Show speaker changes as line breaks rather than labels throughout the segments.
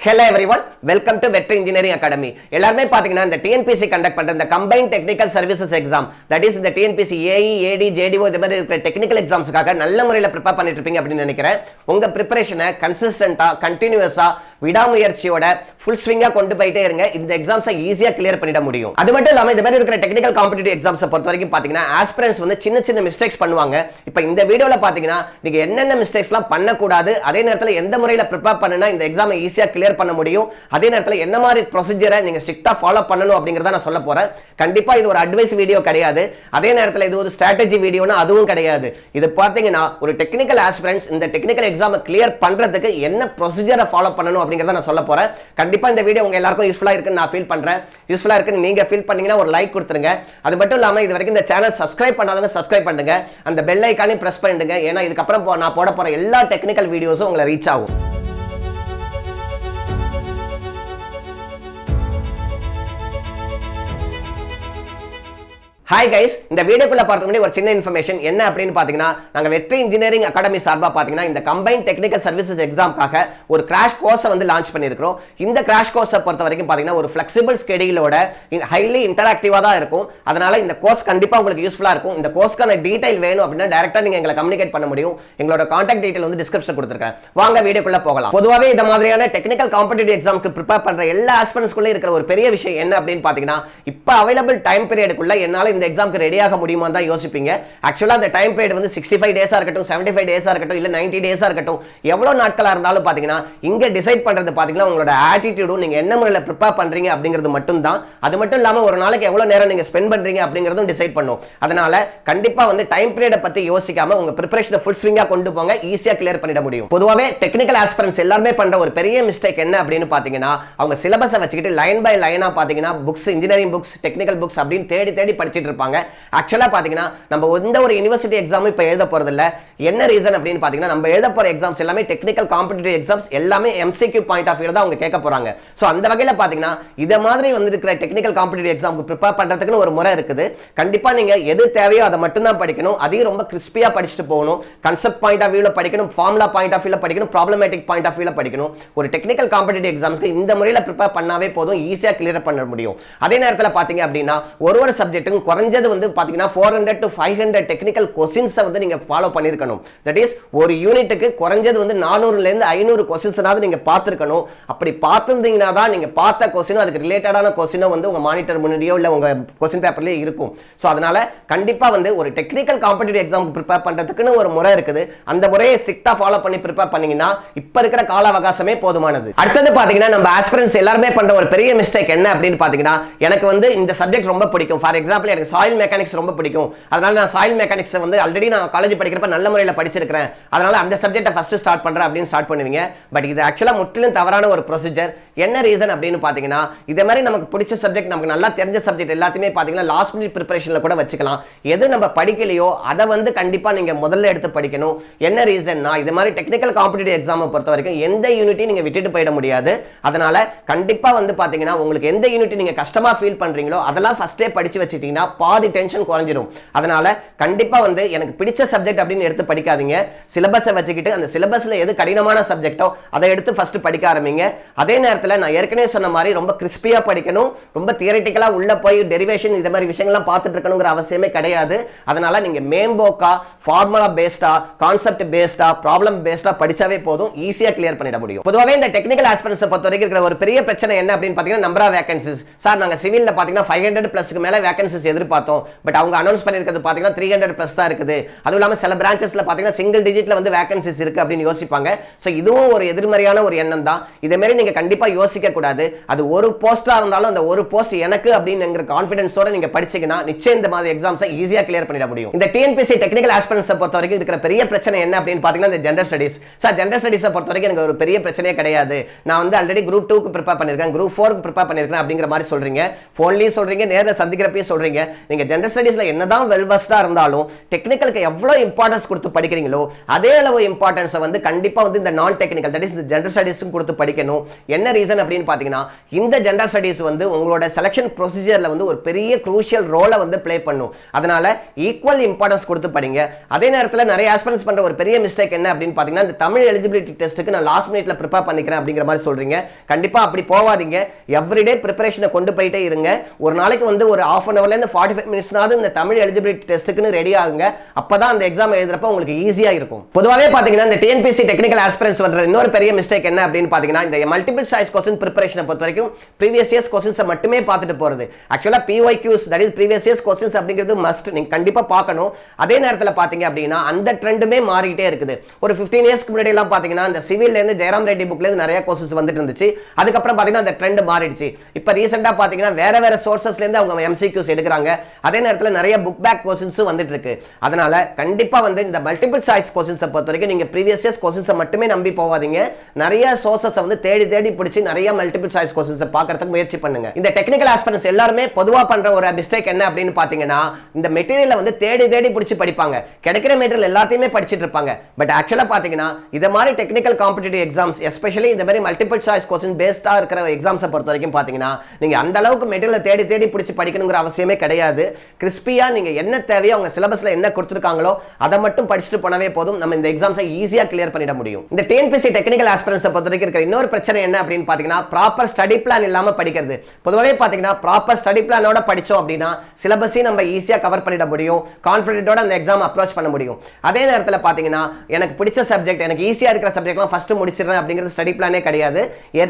Hello everyone, welcome to Vetri Engineering Academy. எல்லாருமே பாத்தீங்கன்னா இந்த TNPSC கண்டக்ட் பண்ற இந்த combined technical services exam, that is இந்த TNPSC AE, AD, JDO இந்த மாதிரி இருக்கிற டெக்னிக்கல் எக்ஸாம்ஸ்க்காக நல்ல முறையில் ப்ரிப்பேர் பண்ணிட்டு இருப்பீங்க அப்படின்னு நினைக்கிறேன். உங்க ப்ரிப்பரேஷனை கன்சிஸ்டன்ட்டா, கண்டினியூஸா, விடாமுயற்சியோட ஃபுல் ஸ்விங்கா கொண்டு போயிட்டே இருங்க. இந்த எக்ஸாம்ஸை ஈஸியா கிளியர் பண்ணிட முடியும். அது மட்டும் இல்லாம இந்த மாதிரி இருக்கிற டெக்னிக்கல் காம்படிட்டிவ் எக்ஸாம்ஸை பொறுத்த வரைக்கும் பாத்தீங்கன்னா ஆஸ்பிரன்ஸ் வந்து சின்ன சின்ன மிஸ்டேக்ஸ் பண்ணுவாங்க. இப்போ இந்த வீடியோல பாத்தீங்கன்னா நீங்க என்னென்ன மிஸ்டேக்ஸ்லாம் பண்ணக்கூடாது, அதே நேரத்தில் எந்த முறையில் ப்ரிப்பேர் பண்ணுனா இந்த எக்ஸாமை ஈஸியா கிளியர் பண்ண முடியும், அதே நேரத்தில் என்ன மாதிரி ப்ரொசீஜரை நீங்க ஸ்ட்ரிக்ட்டா ஃபாலோ பண்ணணும் அப்படிங்கறத நான் சொல்ல போறேன். கண்டிப்பா இது ஒரு அட்வைஸ் வீடியோ கிடையாது, அதே நேரத்தில் இது ஒரு ஸ்ட்ராட்டஜி வீடியோனா அதுவும் கிடையாது. இது பாத்தீங்கன்னா ஒரு டெக்னிக்கல் ஆஸ்பிரன்ஸ் இந்த டெக்னிக்கல் எக்ஸாமை கிளியர் பண்றதுக்கு என்ன ப்ரொசீஜரை ஃபாலோ பண்ணணும் அப்படிங்கறத நான் சொல்ல போறேன். கண்டிப்பா இந்த வீடியோ உங்க எல்லாருக்கும் யூஸ்ஃபுல்லா இருக்குன்னு நான் ஃபீல் பண்றேன். யூஸ்ஃபுல்லா இருக்குன்னு நீங்க ஃபீல் பண்ணீங்கன்னா ஒரு லைக் கொடுத்துருங்க. அது மட்டும் இல்லாம இது வரைக்கும் இந்த சேனல் சப்ஸ்கிரைப் பண்ணாதவங்க சப்ஸ்கிரைப் பண்ணுங்க, அந்த பெல் ஐகானையும் பிரஸ் பண்ணிடுங்க. ஏன்னா இதுக்கப்புறம் நான் போட போற எல்லா டெக்னிக்கல் வீடியோஸும் உங்களை ரீச் ஆகும். ஹாய் கைஸ், இந்த வீடியோக்குள்ள பார்த்துக்கு முன்னாடி ஒரு சின்ன இன்ஃபர்மேஷன் என்ன அப்படின்னு பாத்தீங்கன்னா, நாங்க வெற்றி இன்ஜினியரிங் அகாடமி சார்பா பாத்தீங்கன்னா இந்த கம்பைன்ட் டெக்னிக்கல் சர்வீசஸ் எக்ஸாம்காக ஒரு கிராஷ் கோர்ஸை வந்து லான்ச் பண்ணியிருக்கிறோம். இந்த கிராஷ் கோர்ஸை பொறுத்த வரைக்கும் பாத்தீங்கன்னா ஒரு ஃபிளெக்சிபிள் ஸ்கெடியூலோட ஹைலி இன்டராக்டிவா தான் இருக்கும். அதனால இந்த கோர்ஸ் கண்டிப்பா உங்களுக்கு யூஸ்ஃபுல்லா இருக்கும். இந்த கோர்ஸ்க்கான டீடைல் வேணும் அப்படின்னா டைரக்டா நீங்க எங்களை கம்யூனிகேட் பண்ண முடியும். எங்களோட கான்டாக்ட் டீடைல் வந்து டிஸ்கிரிப்ஷன் கொடுத்துருக்கேன். வாங்க வீடியோக்குள்ள போகலாம். பொதுவாகவே இந்த மாதிரியான டெக்னிக்கல் காம்படிட்டிவ் எக்ஸாம்க்கு ப்ரிப்பேர் பண்ற எல்லா ஆஸ்பிரன்ட்ஸ்குள்ள இருக்கிற ஒரு பெரிய விஷயம் என்ன அப்படின்னு பாத்தீங்கன்னா, இப்ப அவைலபிள் டைம் பீரியடுக்குள்ள என்னால இந்த எக்ஸாம்க்கு ரெடியாக முடியுமா தான் யோசிப்பீங்க. ஆக்சுவலா அந்த டைம் பீரியட் வந்து 65 டேஸா இருக்கட்டும், 75 டேஸா இருக்கட்டும், இல்ல 90 டேஸா இருக்கட்டும், எவ்வளவு நாட்களா இருந்தாலும் பாத்தீங்கன்னா இங்க டிசைட் பண்றது பாத்தீங்கன்னா உங்களோட ஆட்டிடியூடும் நீங்க என்ன முறையில் ப்ரிப்பேர் பண்றீங்க அப்படிங்கிறது மட்டும் தான். அது மட்டும் இல்லாம ஒரு நாளைக்கு எவ்வளவு நேரம் நீங்க ஸ்பெண்ட் பண்றீங்க அப்படிங்கிறதும் டிசைட் பண்ணும். அதனால கண்டிப்பா வந்து டைம் பீரியட் பத்தி யோசிக்காம உங்க ப்ரிப்பரேஷனை ஃபுல் ஸ்விங்கா கொண்டு போங்க, ஈஸியா கிளியர் பண்ணிட முடியும். பொதுவாவே டெக்னிக்கல் ஆஸ்பிரன்ட்ஸ் எல்லாரும் பண்ற ஒரு பெரிய மிஸ்டேக் என்ன அப்படின்னு பாத்தீங்கன்னா, அவங்க சிலபஸை வச்சுக்கிட்டு லைன் பை லைனா பாத்தீங்கன்னா books, engineering books, technical books அப்படின்னு தேடி தேடி படிச்சிட்டு இருப்பாங்க. ஆக்சுவலா பாத்தீங்கன்னா நம்ம எந்த ஒரு யுனிவர்சிட்டி எக்ஸாம் இப்ப எழுத போறது இல்ல. என்ன ரீசன் அப்படின்னு பாத்தீங்கன்னா, நம்ம எழுத போற எக்ஸாம்ஸ் எல்லாமே டெக்னிக்கல் காம்படிட்டிவ் எக்ஸாம்ஸ், எல்லாமே MCQ பாயிண்ட் ஆஃப் வியூல தான் அவங்க கேட்க போறாங்க. சோ அந்த வகையில பாத்தீங்கன்னா இத மாதிரி வந்திருக்கிற டெக்னிக்கல் காம்படிட்டிவ் எக்ஸாம்க்கு ப்ரிப்பேர் பண்றதுக்குன்னு ஒரு முறை இருக்குது. கண்டிப்பா நீங்க எது தேவையோ அதை மட்டும் தான் படிக்கணும். அதையும் ரொம்ப கிறிஸ்பியா படிச்சுட்டு போகணும். கான்செப்ட் பாயிண்ட் ஆஃப் வியூல படிக்கணும், ஃபார்முலா பாயிண்ட் ஆஃப் வியூல படிக்கணும், ப்ராப்ளமேட்டிக் பாயிண்ட் ஆஃப் வியூல படிக்கணும். ஒரு டெக்னிக்கல் காம்படிட்டிவ் எக்ஸாம்ஸ்க்கு இந்த முறையில ப்ரிப்பேர் பண்ணாவே போதும், ஈஸியா கிளியர் பண்ண முடியும். அதே நேரத்தில் பாத்தீங்க அப்படின்னா ஒரு சப்ஜெக்ட்டுக்கும் குறைஞ்சது வந்து பாத்தீங்கன்னா 400 to 500 டெக்னிக்கல் क्वेश्चंस வந்து நீங்க ஃபாலோ பண்ணிருக்கணும். தட் இஸ் ஒரு யூனிட்டுக்கு குறைஞ்சது வந்து 400 ல இருந்து 500 क्वेश्चंसனாவது நீங்க பார்த்திருக்கணும். அப்படி பார்த்திருந்தீங்கன்னா தான் நீங்க பார்த்த क्वेश्चन அதுக்கு ரிலேட்டடான क्वेश्चन வந்து உங்க மானிட்டர் முன்னாடியோ இல்ல உங்க क्वेश्चन பேப்பர்லயே இருக்கும். சோ அதனால கண்டிப்பா வந்து ஒரு டெக்னிக்கல் காம்படிட்டிவ் எக்ஸாம்க்கு ப்ரிப்பேர் பண்றதுக்குன்னு ஒரு முறை இருக்குது. அந்த முறையை ஸ்ட்ரிக்ட்டா ஃபாலோ பண்ணி ப்ரிப்பேர் பண்ணீங்கன்னா இப்ப இருக்கிற கால அவகாசமே போதுமானது. அடுத்து பாத்தீங்கன்னா நம்ம ஆஸ்பிரன்ட்ஸ் எல்லாரும் பண்ற ஒரு பெரிய மிஸ்டேக் என்ன அப்படின்னு பாத்தீங்கன்னா, எனக்கு வந்து இந்த சப்ஜெக்ட் ரொம்ப பிடிக்கும். ஃபார் எக்ஸாம்பிள் எனக்கு சாயில் மெக்கானிக்ஸ் ரொம்ப பிடிக்கும். அதனால நான் சாயில் மெக்கானிக்ஸ் வந்து ஆல்ரெடி நான் காலேஜ் படிக்கிறப்ப நல்ல முறையில் படிச்சிருக்கிறேன், அதனால அந்த சப்ஜெக்ட்டை ஃபர்ஸ்ட் ஸ்டார்ட் பண்றேன் அப்படின்னு ஸ்டார்ட் பண்ணுவீங்க. பட் இது ஆக்சுவலா முற்றிலும் தவறான ஒரு ப்ரொசீஜர். என்ன ரீசன் அப்படின்னு பாத்தீங்கன்னா, இதே மாதிரி நமக்கு பிடிச்ச சப்ஜெக்ட், நமக்கு நல்லா தெரிஞ்ச சப்ஜெக்ட் எல்லாத்தையுமே பாத்தீங்கன்னா லாஸ்ட் மினிட் ப்ரிப்பரேஷன்ல கூட வச்சுக்கலாம். எது நம்ம படிக்கலையோ அதை வந்து கண்டிப்பா நீங்க முதல்ல எடுத்து படிக்கணும். என்ன ரீசன்னா, இது மாதிரி டெக்னிக்கல் காம்படிட்டிவ் எக்ஸாமை பொறுத்த வரைக்கும் எந்த யூனிட்டையும் நீங்க விட்டுட்டு போயிட முடியாது. அதனால கண்டிப்பா வந்து பாத்தீங்கன்னா உங்களுக்கு எந்த யூனிட் நீங்க கஷ்டமா ஃபீல் பண்றீங்களோ அதெல்லாம் ஃபர்ஸ்டே படிச்சு வச்சிட்டீங்கன்னா பாதி டென்ஷன் குறைஞ்சிடும். அதனால கண்டிப்பா வந்து எனக்கு பிடிச்ச சப்ஜெக்ட் அப்படின்னு எடுத்து படிக்காதீங்க. சிலபஸை வச்சுக்கிட்டு அந்த சிலபஸ்ல எது கடினமான சப்ஜெக்டோ அதை எடுத்து ஃபர்ஸ்ட் படிக்க ஆரம்பிங்க. அதே நேரத்தில் நான் ஏற்கனவே சொன்ன மாதிரி ரொம்ப கிறிஸ்பியா படிக்கணும். ரொம்ப தியரிட்டிக்கலா உள்ள போய் டெரிவேஷன் இந்த மாதிரி விஷயங்கள்லாம் பார்த்துட்டு இருக்கணுங்கிற அவசியமே கிடையாது. அதனால நீங்க மேம்போக்கா, ஃபார்முலா பேஸ்டா, கான்செப்ட் பேஸ்டா, ப்ராப்ளம் பேஸ்டா படிச்சாவே போதும், ஈஸியா கிளியர் பண்ணிட முடியும். பொதுவாகவே இந்த டெக்னிக்கல் ஆஸ்பிரன்ட்ஸ் பொறுத்த வரைக்கும் இருக்கிற ஒரு பெரிய பிரச்சனை என்ன அப்படின்னு பாத்தீங்கன்னா, நம்பர் ஆஃப் வேகன்சிஸ். சார் நாங்க சிவில்ல பாத்தீங்கன்னா 500 பிளஸ்க்கு மேல வேகன்சிஸ் எதிர்பார்த்தோம், பட் அவங்க அனௌன்ஸ் பண்ணிருக்கிறது பாத்தீங்கன்னா 300 பிளஸ் தான் இருக்குது. அதுவும் இல்லாம சில பிரான்ச்சஸ்ல பாத்தீங்கன்னா சிங்கிள் டிஜிட்ல வந்து வேகன்சிஸ் இருக்கு அப்படின்னு யோசிப்பாங்க. சோ இதுவும் ஒரு எதிர்மறையான ஒரு எண்ணம் தான். இதே மாதிரி நீங்க கண்டிப்பா யோசிக்க கூடாது. அது ஒரு போஸ்டா இருந்தாலும் அந்த ஒரு போஸ்ட் எனக்கு அப்படிங்கிற கான்ஃபிடன்ஸோட நீங்க படிச்சீங்கன்னா நிச்சயம் இந்த மாதிரி எக்ஸாம்ஸை ஈஸியா கிளியர் பண்ணிட முடியும். இந்த TNPSC டெக்னிக்கல் ஆஸ்பிரன்ட்ஸ் பொறுத்த வரைக்கும் இருக்கிற பெரிய பிரச்சனை என்ன அப்படின்னு பாத்தீங்கன்னா, இந்த ஜெண்டர் ஸ்டடீஸ். சார் ஜெண்டர் ஸ்டடீஸை பொறுத்த வரைக்கும் எனக்கு ஒரு பெரிய பிரச்சனையே கிடையாது, நான் வந்து ஆல்ரெடி குரூப் 2க்கு ப்ரிப்பேர் பண்ணிருக்கேன், குரூப் 4க்கு ப்ரிப்பேர் பண்ணிருக்கேன் அப்படிங்கிற மாதிரி சொல்றீங்க. போன்லயும் சொல்றீங்க, நேர்ல சந்திக்கிறப்பயே சொல்றீங்க. நீங்க ஜெனரல் ஸ்டடீஸ்ல என்னதான் வெல்வெஸ்டா இருந்தாலும் டெக்னிக்கலுக்கு எவ்வளவு இம்பார்ட்டன்ஸ் கொடுத்து படிக்கிறீங்களோ அதே அளவு இம்பார்ட்டன்ஸை வந்து கண்டிப்பா வந்து இந்த நான் டெக்னிக்கல் தட் இஸ் இந்த ஜெனரல் ஸ்டடீஸ்க்கும் கொடுத்து படிக்கணும். என்ன ரீசன் அப்படின்னு பாத்தீங்கன்னா இந்த ஜெனரல் ஸ்டடீஸ் வந்து உங்களோட செலக்ஷன் ப்ரொசீஜர்ல வந்து ஒரு பெரிய க்ரூஷியல் ரோலை வந்து ப்ளே பண்ணும். அதனால ஈக்குவல் இம்பார்ட்டன்ஸ் கொடுத்து படிங்க. அதே நேரத்தில் நிறைய ஆஸ்பிரன்ட்ஸ் பண்ற ஒரு பெரிய மிஸ்டேக் என்ன அப்படின்னு பாத்தீங்கன்னா இந்த தமிழ் எலிஜிபிலிட்டி டெஸ்ட்டுக்கு நான் லாஸ்ட் மினிட்ல ப்ரிப்பேர் பண்ணிக்கிறேன் அப்படிங்கிற மாதிரி சொல்றீங்க. கண்டிப்பா அப்படி போவாதீங்க. எவ்ரிடே ப்ரிப்பரேஷனை கொண்டு போயிட்டே இருங்க. ஒரு நாளைக்கு வந்து ஒரு half an hourல இருந்து 45 மினிட்ஸ்னாவது இந்த தமிழ் எலிஜிபிலிட்டி டெஸ்ட்டுக்கு ரெடி ஆகுங்க. அப்பதான் அந்த எக்ஸாம் எழுதுறப்ப உங்களுக்கு ஈஸியா இருக்கும். பொதுவாகவே பாத்தீங்கன்னா இந்த டிஎன்பிஎஸ்சி டெக்னிக்கல் ஆஸ்பிரன்ட்ஸ் பண்ற இன்னொரு பெரிய மிஸ்டேக் என்ன அப்படின்னு பாத்தீங்கன்னா இந்த மல்டிபிள் சாய்ஸ் क्वेश्चन பிரிப்பரேஷனை பொறுத்த வரைக்கும் ப்ரீவியஸ் இயர்ஸ் क्वेश्चंस மட்டுமே பார்த்துட்டு போறது. ஆக்சுவலா PYQs that is previous years questions அப்படிங்கிறது மஸ்ட் நீங்க கண்டிப்பா பார்க்கணும். அதே நேரத்தில் பாத்தீங்க அப்படின்னா அந்த ட்ரெண்டுமே மாறிட்டே இருக்குது. ஒரு 15 இயர்ஸ்க்கு முன்னாடி எல்லாம் பாத்தீங்கன்னா இந்த சிவில்ல இருந்து ஜெயராம் ரெட்டி புக்ல இருந்து நிறைய क्वेश्चंस வந்துட்டு இருந்துச்சு. அதுக்கப்புறம் பாத்தீங்கன்னா அந்த ட்ரெண்ட் மாறிடுச்சு. இப்போ ரீசெண்டா பாத்தீங்கன்னா வேற சோர்சஸ்ல இருந்து அவங்க MCQs எடுக்கிறாங்க. அதே நேரத்தில் நிறைய புக் பேக் क्वेश्चंस வந்துட்டு இருக்கு. அதனால கண்டிப்பா வந்து இந்த மல்டிபிள் சாய்ஸ் क्वेश्चंस பொறுத்த வரைக்கும் நீங்க ப்ரீவியஸ் இயர்ஸ் क्वेश्चंस மட்டுமே நம்பி போவாதீங்க. நிறைய சோர்சஸ் வந்து தேடி பிடிச்சி நிறைய மல்டிபிள் சாய்ஸ் क्वेश्चंस பார்க்கறதுக்கு முயற்சி பண்ணுங்க. இந்த டெக்னிக்கல் ஆஸ்பிரன்ட்ஸ் எல்லாரும் பொதுவா பண்ற ஒரு மிஸ்டேக் என்ன அப்படின்னு பாத்தீங்கன்னா இந்த மெட்டீரியலை வந்து தேடி பிடிச்சி படிப்பாங்க. கிடைக்கிற மெட்டீரியல் எல்லாத்தையுமே படிச்சிட்டு இருப்பாங்க. பட் ஆக்சுவலா பாத்தீங்கன்னா இந்த மாதிரி டெக்னிக்கல் காம்படிட்டிவ் எக்ஸாம்ஸ் எஸ்பெஷலி இந்த மாதிரி மல்டிபிள் சாய்ஸ் क्वेश्चन பேஸ்டா இருக்கிற எக்ஸாம்ஸை பொறுத்த வரைக்கும் பாத்தீங்கன்னா நீங்க அந்த அளவுக்கு மெட்டீரியலை தேடி பிடிச்சி படிக்கணுங்கிற அவசியமே கிடையாது. கிறிஸ்பியா நீங்க என்ன தேவையோ அவங்க சிலபஸ்ல என்ன கொடுத்திருக்காங்களோ அதை மட்டும் படிச்சுட்டு போனவே போதும். நம்ம இந்த எக்ஸாம்ஸை ஈஸியா கிளியர் பண்ணிட முடியும். இந்த டிஎன்பிஎஸ்சி டெக்னிக்கல் ஆஸ்பிரன்ட்ஸ் பொறுத்த வரைக்கும் இருக்கிற இன்னொரு பிரச்சனை என்ன அப்படின்னு பாத்தீங்கன்னா ப்ராப்பர் ஸ்டடி பிளான் இல்லாம படிக்கிறது. பொதுவாகவே பாத்தீங்கன்னா ப்ராப்பர் ஸ்டடி பிளானோட படிச்சோம் அப்படின்னா சிலபஸை நம்ம ஈஸியா கவர் பண்ணிட முடியும். கான்ஃபிடென்ட்டோட அந்த எக்ஸாம் அப்ரோச் பண்ண முடியும். அதே நேரத்தில் பாத்தீங்கன்னா எனக்கு பிடிச்ச சப்ஜெக்ட் எனக்கு ஈஸியா இருக்கிற சப்ஜெக்ட்லாம் ஃபர்ஸ்ட் முடிச்சிடுறேன் அப்படிங்கிறது ஸ்டடி பிளானே கிடையாது.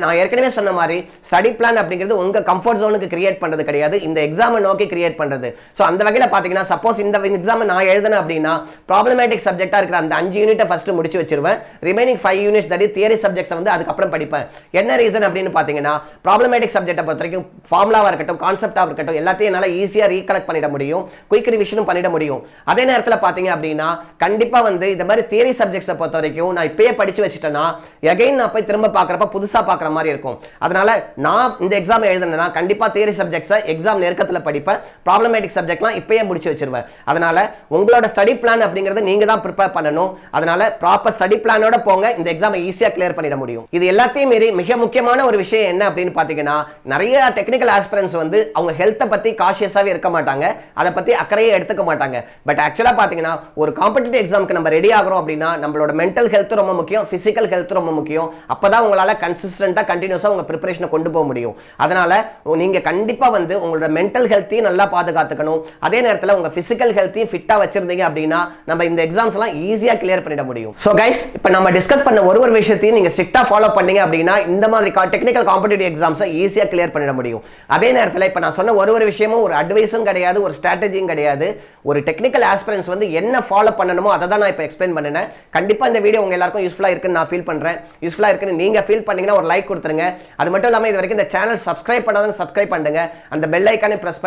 நான் ஏற்கனவே சொன்ன மாதிரி ஸ்டடி பிளான் அப்படிங்கிறது உங்க கம்ஃபர்ட் ஜோனுக்கு கிரியேட் பண்றது கிடையாது. இந்த எக்ஸாமை நோக்கி கிரியேட் பண்றது. சோ அந்த வகையில் பாத்தீங்கன்னா சப்போஸ் இந்த எக்ஸாம் நான் எழுதுனேன் அப்படின்னா ப்ராப்ளமேட்டிக் சப்ஜெக்டா இருக்கிற அந்த 5 யூனிட்டை ஃபர்ஸ்ட் முடிச்சு வச்சிருவேன். Remaining 5 units that is theory subjects வந்து அதுக்கப்புறம் படிப்பேன். என்ன ரீசன் அப்படின்னு பாத்தீங்கன்னா ப்ராப்ளமேட்டிக் சப்ஜெக்ட்டை பொறுத்த வரைக்கும் ஃபார்முலாவா இருக்கட்டும் கான்செப்டா இருக்கட்டும் எல்லாத்தையும் என்னால ஈஸியா ரீகலெக்ட் பண்ணிட முடியும். குயிக் ரிவிஷனும் பண்ணிட முடியும். அதே நேரத்தில் பாத்தீங்க அப்படின்னா கண்டிப்பா வந்து இந்த மாதிரி தியரி சப்ஜெக்ட்ஸை பொறுத்த வரைக்கும் நான் இப்பயே படிச்சு வச்சிட்டேன்னா எகைன் நான் போய் திரும்ப பார்க்கறப்ப புதுசா பார்க்குற மாதிரி இருக்கும். அதனால நான் இந்த எக்ஸாம் எழுதுனேன்னா கண்டிப்பா தியரி சப்ஜெக்ட்ஸை எக்ஸாம் நெருக்கத்தில் படிப்பேன். ப்ராப்ளமேட்டிக் சப்ஜெக்ட்லாம் இப்பயே முடிச்சு வச்சிருவேன். அதனால உங்களோட ஸ்டடி பிளான் அப்படிங்கிறது நீங்க தான் ப்ரிப்பேர் பண்ணணும். அதனால ப்ராப்பர் ஸ்டடி பிளானோட போங்க. இந்த எக்ஸாமை ஈஸியா கிளியர் பண்ணிட முடியும். இது எல்லாத்தையும் மீறி மிக முக்கியமான ஒரு விஷயம் என்ன அப்படின்னு பாத்தீங்கன்னா நிறைய டெக்னிக்கல் ஆஸ்பிரன்ட்ஸ் வந்து அவங்க ஹெல்த்தை பத்தி காஷியஸாவே இருக்க மாட்டாங்க. அதை பத்தி அக்கறையே எடுத்துக்க மாட்டாங்க. பட் ஆக்சுவலா பாத்தீங்கன்னா ஒரு காம்படிட்டிவ் எக்ஸாம்க்கு நம்ம ரெடி ஆகிறோம் அப்படின்னா நம்மளோட மென்டல் ஹெல்த் ரொம்ப முக்கியம், பிசிக்கல் ஹெல்த் ரொம்ப முக்கியம். அப்பதான் உங்களால கன்சிஸ்டன்ட்டா கண்டினியூஸா உங்க ப்ரிப்பரேஷனை கொண்டு போக முடியும். அதனால நீங்க கண்டிப்பா வந்து உங்களோட மென்டல் ஹெல்த்தையும் நல்லா பாதுகாத்துக்கணும். அதே நேரத்தில் உங்க பிசிக்கல் ஹெல்த்தையும் ஃபிட்டா வச்சிருந்தீங்க அப்படின்னா நம்ம இந்த எக்ஸாம்ஸ் எல்லாம் ஈஸியா கிளியர் பண்ணிட முடியும். சோ கைஸ் இப்போ நம்ம டிஸ்கஸ் பண்ண ஒரு விஷயத்தையும் நீங்க ஸ்ட்ரிக்ட்டா ஃபாலோ பண்ணீங்க அப்படின்னா இந்த மாதிரி டெக்னிக்கல் காம்படிட்டிவ் எக்ஸாம்ஸை ஈஸியா கிளியர் பண்ணிட முடியும். அதே நேரத்தில் இப்போ நான் சொன்ன ஒரு விஷயமும் ஒரு அட்வைஸும் கிடையாது, ஒரு ஸ்ட்ராட்டஜியும் கிடையாது. ஒரு டெக்னிக்கல் ஆஸ்பிரன்ட்ஸ் வந்து என்ன ஃபாலோ பண்ணணுமோ அதை தான் நான் இப்போ எக்ஸ்பிளைன் பண்ணினேன். கண்டிப்பா இந்த வீடியோ உங்க எல்லாருக்கும் யூஸ்ஃபுல்லா இருக்குன்னு நான் ஃபீல் பண்றேன். யூஸ்ஃபுல்லா இருக்குன்னு நீங்க ஃபீல் பண்ணீங்கன்னா ஒரு லைக் கொடுத்துருங்க. அது மட்டும் இல்லாமல் இது வரைக்கும் இந்த சேனல் சப்ஸ்கிரைப் பண்ணாதான் சப்ஸ்கிரைப் பண்ணுங்க. அந்த பெல் ஐக்கானை பிரஸ்